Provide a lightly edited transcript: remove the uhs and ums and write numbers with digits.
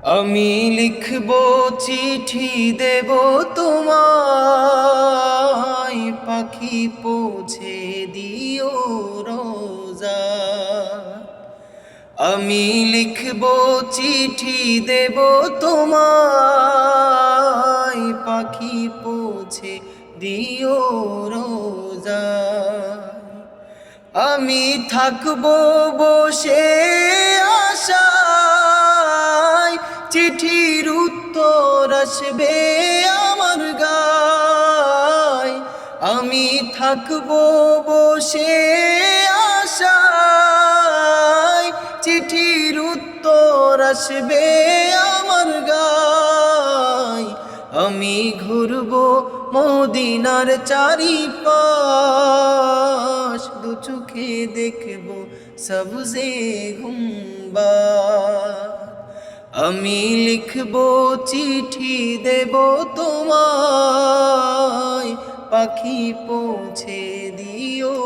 আমি লিখব চিঠি দেব তোমায়, পাখি পৌঁছে দিও রোজা। আমি লিখব চিঠি দেব তোমায়, পাখি পৌঁছে দিও রোজা। আমি থাকবো বসে আশায়, চিঠির উত্তর আসবে আমার গায়। আমি থাকবো বসে আশায়, চিঠির উত্তর আসবে আমার গায়। আমি ঘুরবো মদিনার চারিপাশ, দু চোখে দেখবো সবজে গুম্বাদ। আমি লিখবো চিঠি দেব তোমায়, পাখি পৌঁছে দিও